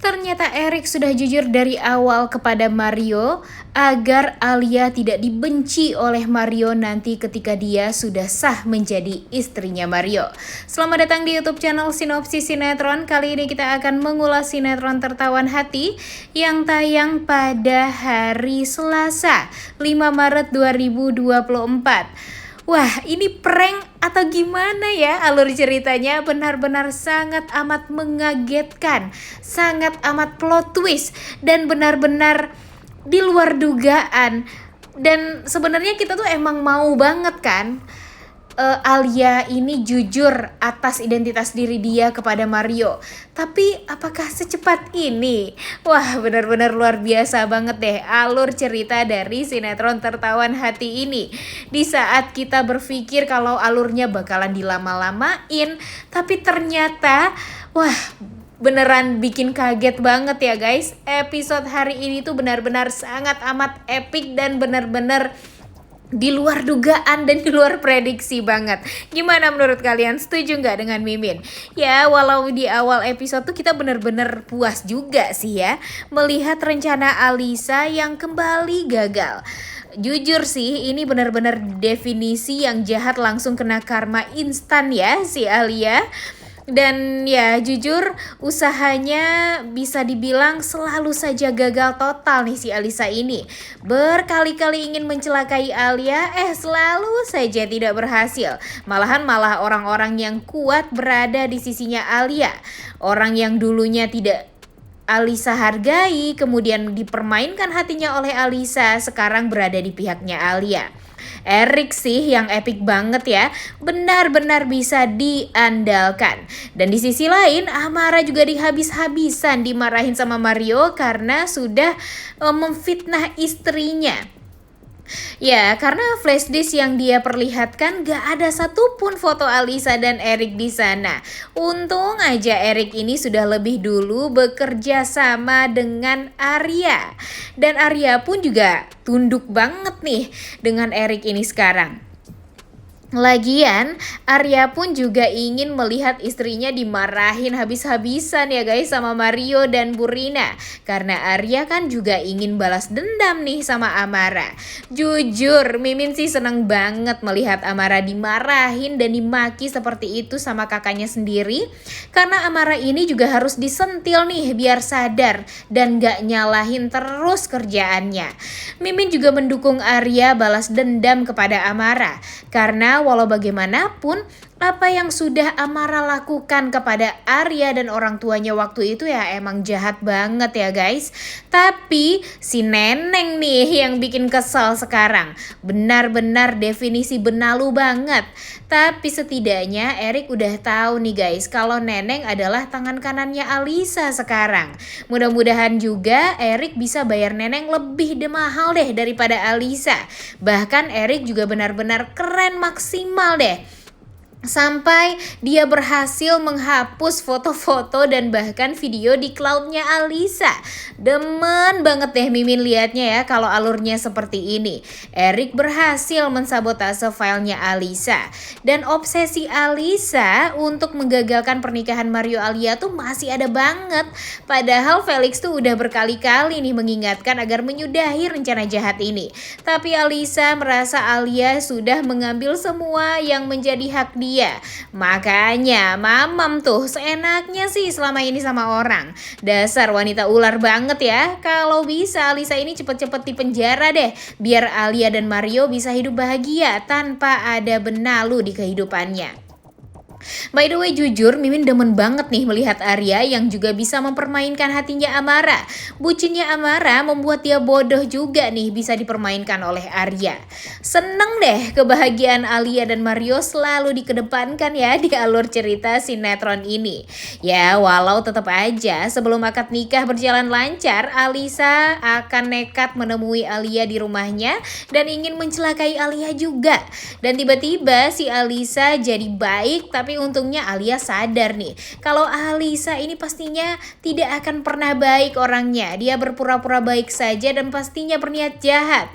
Ternyata Eric sudah jujur dari awal kepada Mario agar Alia tidak dibenci oleh Mario nanti ketika dia sudah sah menjadi istrinya Mario. Selamat datang di YouTube channel Sinopsis Sinetron. Kali ini kita akan mengulas sinetron Tertawan Hati yang tayang pada hari Selasa 5 Maret 2024. Wah, ini prank atau gimana ya alur ceritanya? Benar-benar sangat amat mengagetkan, sangat amat plot twist, dan benar-benar di luar dugaan. Dan sebenarnya kita tuh emang mau banget kan Alia ini jujur atas identitas diri dia kepada Mario. Tapi apakah secepat ini? Wah, benar-benar luar biasa banget deh alur cerita dari sinetron Tertawan Hati ini. Di saat kita berpikir kalau alurnya bakalan dilama-lamain, tapi ternyata wah, beneran bikin kaget banget ya guys. Episode hari ini tuh benar-benar sangat amat epic dan benar-benar di luar dugaan dan di luar prediksi banget. Gimana menurut kalian? Setuju nggak dengan Mimin? Ya, walau di awal episode tuh kita bener-bener puas juga sih ya melihat rencana Alisa yang kembali gagal. Jujur sih, ini benar-benar definisi yang jahat langsung kena karma instan ya si Alia. Dan ya jujur usahanya bisa dibilang selalu saja gagal total nih si Alisa ini. Berkali-kali ingin mencelakai Alia, selalu saja tidak berhasil. Malah orang-orang yang kuat berada di sisinya Alia. Orang yang dulunya tidak Alisa hargai, kemudian dipermainkan hatinya oleh Alisa, sekarang berada di pihaknya Alia. Eric sih yang epic banget ya, benar-benar bisa diandalkan. Dan di sisi lain Amara juga dihabis-habisan dimarahin sama Mario karena sudah memfitnah istrinya. Ya, karena flash disk yang dia perlihatkan gak ada satupun foto Alisa dan Eric di sana. Untung aja Eric ini sudah lebih dulu bekerja sama dengan Arya. Dan Arya pun juga tunduk banget nih dengan Eric ini sekarang. Lagian, Arya pun juga ingin melihat istrinya dimarahin habis-habisan ya guys sama Mario dan Burina. Karena Arya kan juga ingin balas dendam nih sama Amara. Jujur, Mimin sih seneng banget melihat Amara dimarahin dan dimaki seperti itu sama kakaknya sendiri. Karena Amara ini juga harus disentil nih biar sadar dan gak nyalahin terus kerjaannya. Mimin juga mendukung Arya balas dendam kepada Amara. Karena walau bagaimanapun apa yang sudah Amara lakukan kepada Arya dan orang tuanya waktu itu ya emang jahat banget ya guys. Tapi si Neneng nih yang bikin kesel sekarang. Benar-benar definisi benalu banget. Tapi setidaknya Eric udah tahu nih guys kalau Neneng adalah tangan kanannya Alisa sekarang. Mudah-mudahan juga Eric bisa bayar Neneng lebih mahal deh daripada Alisa. Bahkan Eric juga benar-benar keren maksimal deh. Sampai dia berhasil menghapus foto-foto dan bahkan video di cloudnya Alisa. Demen banget deh Mimin liatnya ya kalau alurnya seperti ini. Eric berhasil mensabotase filenya Alisa. Dan obsesi Alisa untuk menggagalkan pernikahan Mario Alia tuh masih ada banget. Padahal Felix tuh udah berkali-kali nih mengingatkan agar menyudahi rencana jahat ini. Tapi Alisa merasa Alia sudah mengambil semua yang menjadi hak dia. Makanya mamam tuh seenaknya sih selama ini sama orang. Dasar wanita ular banget ya. Kalau bisa Alisa ini cepet-cepet dipenjara deh. Biar Alia dan Mario bisa hidup bahagia tanpa ada benalu di kehidupannya. By the way jujur Mimin demen banget nih melihat Arya yang juga bisa mempermainkan hatinya Amara. Bucinnya Amara membuat dia bodoh juga nih bisa dipermainkan oleh Arya. Seneng deh kebahagiaan Alia dan Mario selalu dikedepankan ya di alur cerita sinetron ini. Ya walau tetap aja sebelum akad nikah berjalan lancar, Alisa akan nekat menemui Alia di rumahnya dan ingin mencelakai Alia juga. Dan tiba-tiba si Alisa jadi baik tapi untungnya Alia sadar nih kalau Alisa ini pastinya tidak akan pernah baik orangnya. Dia berpura-pura baik saja dan pastinya berniat jahat.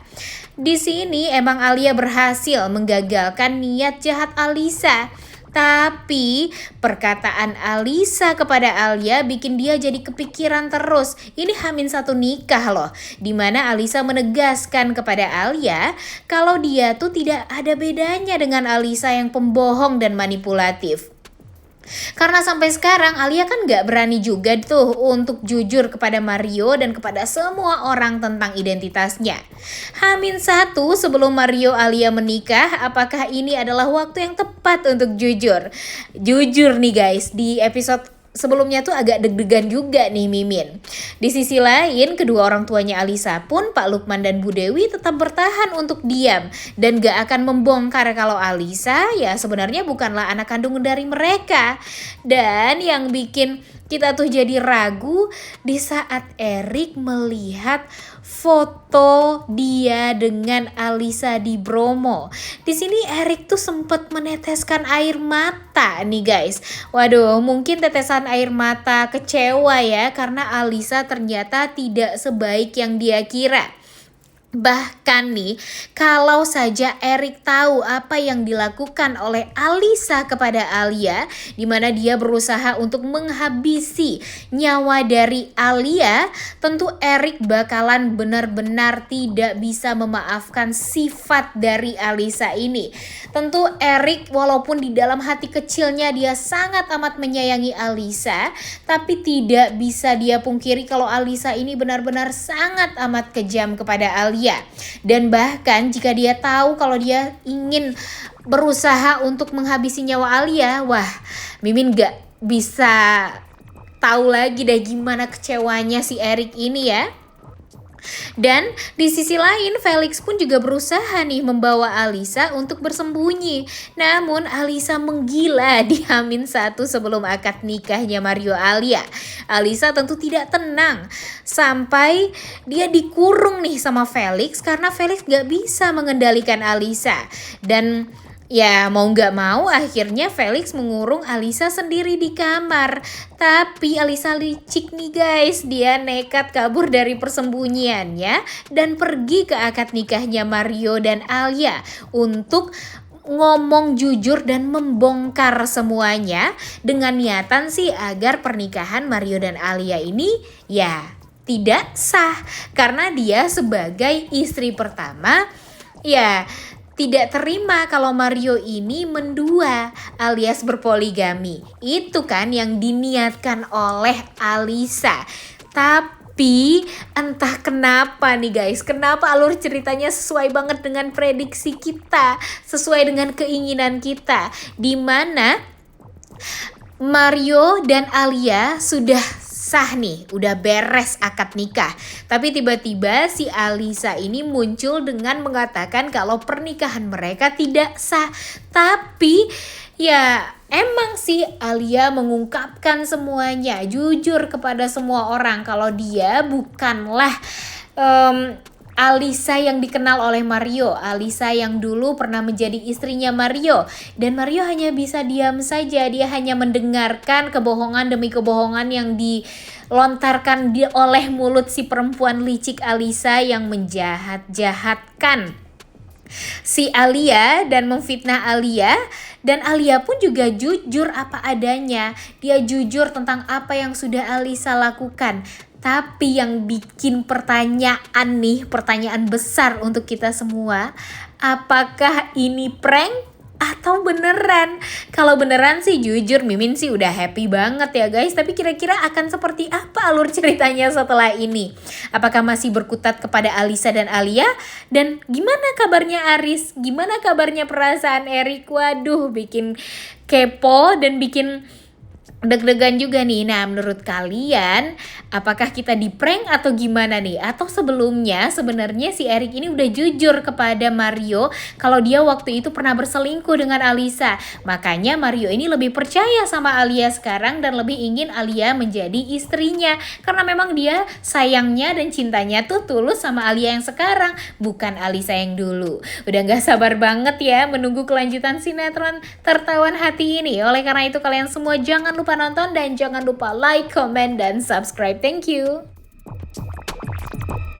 Di sini emang Alia berhasil menggagalkan niat jahat Alisa. Tapi perkataan Alisa kepada Alia bikin dia jadi kepikiran terus. Ini H-1 nikah loh, dimana Alisa menegaskan kepada Alia kalau dia tuh tidak ada bedanya dengan Alisa yang pembohong dan manipulatif. Karena sampai sekarang Alia kan gak berani juga tuh untuk jujur kepada Mario dan kepada semua orang tentang identitasnya. H-1 sebelum Mario Alia menikah, apakah ini adalah waktu yang tepat untuk jujur? Jujur nih guys, di episode sebelumnya tuh agak deg-degan juga nih Mimin. Di sisi lain, kedua orang tuanya Alisa pun, Pak Lukman dan Bu Dewi, tetap bertahan untuk diam dan gak akan membongkar kalau Alisa ya sebenarnya bukanlah anak kandung dari mereka. Dan yang bikin kita tuh jadi ragu di saat Erik melihat foto dia dengan Alisa di Bromo. Di sini Erik tuh sempat meneteskan air mata nih guys. Waduh, mungkin tetesan air mata kecewa ya karena Alisa ternyata tidak sebaik yang dia kira. Bahkan nih, kalau saja Erik tahu apa yang dilakukan oleh Alisa kepada Alia, di mana dia berusaha untuk menghabisi nyawa dari Alia, tentu Erik bakalan benar-benar tidak bisa memaafkan sifat dari Alisa ini. Tentu Erik walaupun di dalam hati kecilnya dia sangat amat menyayangi Alisa, tapi tidak bisa dia pungkiri kalau Alisa ini benar-benar sangat amat kejam kepada Alia. Dan bahkan jika dia tahu kalau dia ingin berusaha untuk menghabisi nyawa Alia, wah Mimin gak bisa tahu lagi deh gimana kecewanya si Erik ini ya. Dan di sisi lain Felix pun juga berusaha nih membawa Alisa untuk bersembunyi. Namun Alisa menggila di H-1 sebelum akad nikahnya Mario Alia. Alisa tentu tidak tenang sampai dia dikurung nih sama Felix karena Felix gak bisa mengendalikan Alisa. Dan ya mau gak mau akhirnya Felix mengurung Alisa sendiri di kamar. Tapi Alisa licik nih guys, dia nekat kabur dari persembunyiannya dan pergi ke akad nikahnya Mario dan Alia untuk ngomong jujur dan membongkar semuanya dengan niatan sih agar pernikahan Mario dan Alia ini ya tidak sah. Karena dia sebagai istri pertama ya tidak terima kalau Mario ini mendua alias berpoligami. Itu kan yang diniatkan oleh Alisa. Tapi entah kenapa nih guys, kenapa alur ceritanya sesuai banget dengan prediksi kita, sesuai dengan keinginan kita, dimana Mario dan Alia sudah sah nih, udah beres akad nikah. Tapi tiba-tiba si Alisa ini muncul dengan mengatakan kalau pernikahan mereka tidak sah. Tapi ya emang sih Alia mengungkapkan semuanya, jujur kepada semua orang kalau dia bukanlah Alisa yang dikenal oleh Mario, Alisa yang dulu pernah menjadi istrinya Mario. Dan Mario hanya bisa diam saja, dia hanya mendengarkan kebohongan demi kebohongan yang dilontarkan oleh mulut si perempuan licik Alisa yang menjahat-jahatkan si Alia dan memfitnah Alia. Dan Alia pun juga jujur apa adanya, dia jujur tentang apa yang sudah Alisa lakukan. Tapi yang bikin pertanyaan nih, pertanyaan besar untuk kita semua, apakah ini prank atau beneran? Kalau beneran sih jujur Mimin sih udah happy banget ya guys. Tapi kira-kira akan seperti apa alur ceritanya setelah ini? Apakah masih berkutat kepada Alisa dan Alia? Dan gimana kabarnya Aris? Gimana kabarnya perasaan Erik? Waduh, bikin kepo dan bikin deg-degan juga nih. Nah menurut kalian apakah kita di prank atau gimana nih? Atau sebelumnya sebenarnya si Erik ini udah jujur kepada Mario kalau dia waktu itu pernah berselingkuh dengan Alisa. Makanya Mario ini lebih percaya sama Alia sekarang dan lebih ingin Alia menjadi istrinya. Karena memang dia sayangnya dan cintanya tuh tulus sama Alia yang sekarang, bukan Alisa yang dulu. Udah gak sabar banget ya menunggu kelanjutan sinetron Tertawan Hati ini. Oleh karena itu kalian semua jangan lupa nonton dan jangan lupa like, comment, dan subscribe. Thank you.